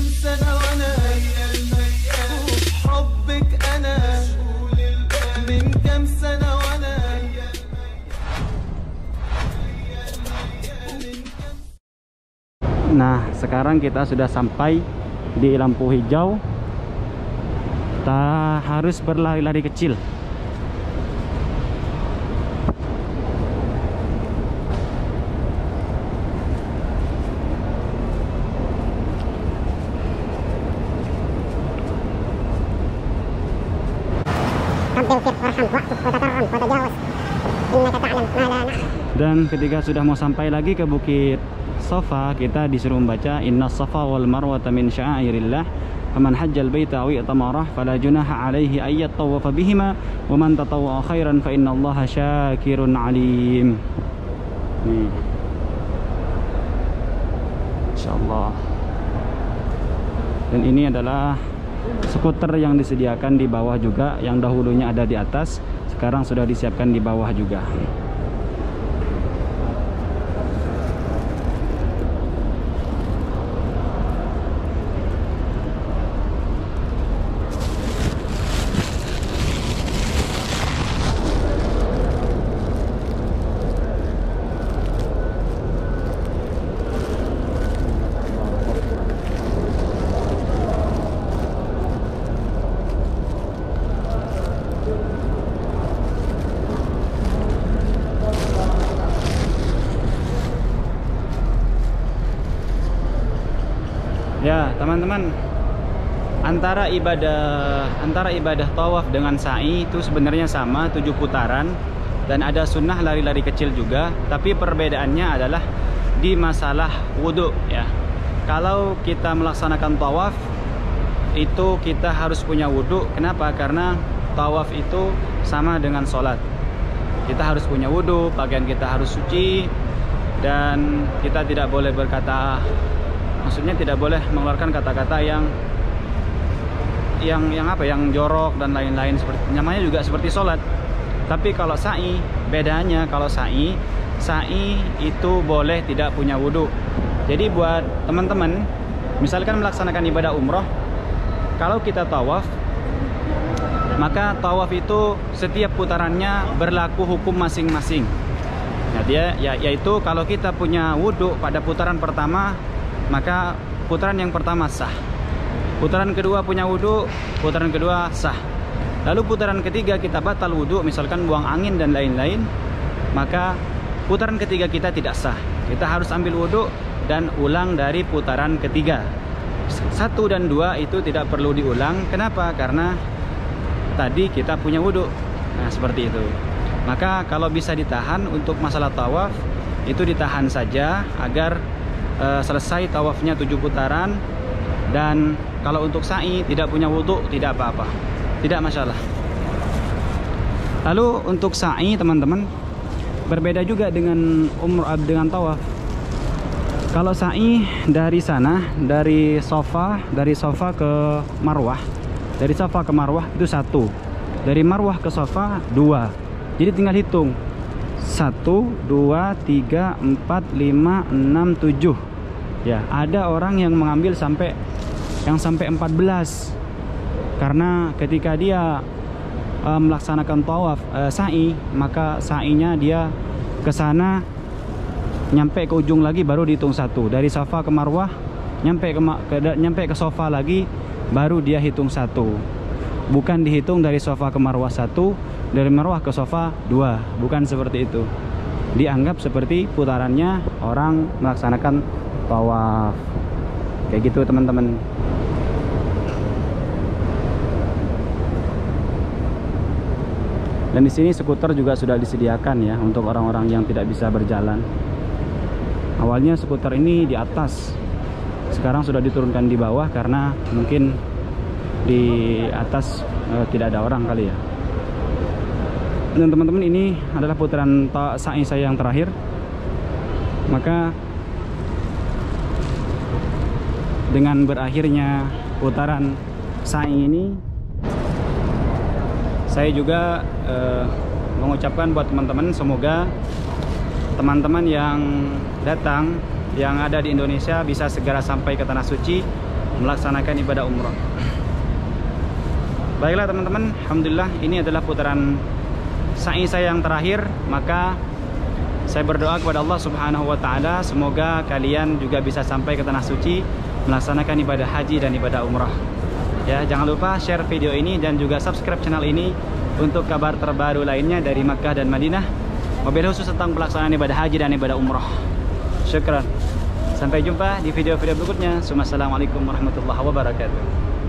كام سنة وانا حبك انا من كام سنة وانا. Nah, sekarang kita sudah sampai di lampu hijau. Kita harus berlari-lari kecil. Dan ketika sudah mau sampai lagi ke Bukit Safa, kita disuruh membaca Inna Safa wal Marwata min sya'airillah faman hajjal baita aw i'tamarah fala junaha alaihi ay yatawafa bihima wa man tatawwa khairan fa innallaha syakirun alim. Nih, insyaallah. Dan ini adalah skuter yang disediakan di bawah juga, yang dahulunya ada di atas, sekarang sudah disiapkan di bawah juga. Ya, teman-teman, antara ibadah tawaf dengan sa'i itu sebenarnya sama, 7 putaran, dan ada sunnah lari-lari kecil juga, tapi perbedaannya adalah di masalah wudhu ya. Kalau kita melaksanakan tawaf itu kita harus punya wudhu. Kenapa? Karena tawaf itu sama dengan sholat. Kita harus punya wudhu, pakaian kita harus suci, dan kita tidak boleh berkata, maksudnya tidak boleh mengeluarkan kata-kata yang jorok dan lain-lain, seperti namanya juga seperti sholat. Tapi kalau sa'i bedanya, kalau sa'i itu boleh tidak punya wudhu. Jadi buat teman-teman, misalkan melaksanakan ibadah umroh, kalau kita tawaf, maka tawaf itu setiap putarannya berlaku hukum masing-masing. Nah, yaitu kalau kita punya wudhu pada putaran pertama, maka putaran yang pertama sah. Putaran kedua punya wudhu, putaran kedua sah. Lalu putaran ketiga kita batal wudhu, misalkan buang angin dan lain-lain, maka putaran ketiga kita tidak sah. Kita harus ambil wudhu dan ulang dari putaran ketiga. 1 dan 2 itu tidak perlu diulang. Kenapa? Karena tadi kita punya wudhu. Nah, seperti itu. Maka kalau bisa ditahan untuk masalah tawaf, itu ditahan saja agar selesai tawafnya 7 putaran. Dan kalau untuk sa'i tidak punya wudhu, tidak apa-apa, tidak masalah. Lalu untuk sa'i, teman-teman, berbeda juga dengan dengan tawaf. Kalau sa'i dari sana, dari Safa ke Marwah, dari Safa ke Marwah itu 1, dari Marwah ke Safa 2. Jadi tinggal hitung 1, 2, 3, 4, 5, 6, 7. Ya, ada orang yang mengambil sampai 14. Karena ketika dia melaksanakan tawaf sa'i, maka sa'inya dia ke sana nyampe ke ujung lagi baru dihitung 1. Dari Safa ke Marwah nyampe ke Safa lagi baru dia hitung 1. Bukan dihitung dari Safa ke Marwah 1, dari Marwah ke Safa 2. Bukan seperti itu. Dianggap seperti putarannya orang melaksanakan tawaf. Kayak gitu, teman-teman. Dan di sini skuter juga sudah disediakan ya untuk orang-orang yang tidak bisa berjalan. Awalnya skuter ini di atas, sekarang sudah diturunkan di bawah karena mungkin di atas tidak ada orang kali ya. Dan teman-teman, ini adalah putaran sa'i saya yang terakhir. Maka dengan berakhirnya putaran sa'i ini, saya juga mengucapkan buat teman-teman, semoga teman-teman yang datang, yang ada di Indonesia bisa segera sampai ke Tanah Suci melaksanakan ibadah umrah. Baiklah teman-teman, alhamdulillah ini adalah putaran sa'i saya yang terakhir. Maka saya berdoa kepada Allah Subhanahu wa taala semoga kalian juga bisa sampai ke tanah suci melaksanakan ibadah haji dan ibadah umrah. Ya, jangan lupa share video ini dan juga subscribe channel ini untuk kabar terbaru lainnya dari Makkah dan Madinah, mobil khusus tentang pelaksanaan ibadah haji dan ibadah umrah. Syukran. Sampai jumpa di video-video berikutnya. Assalamualaikum warahmatullahi wabarakatuh.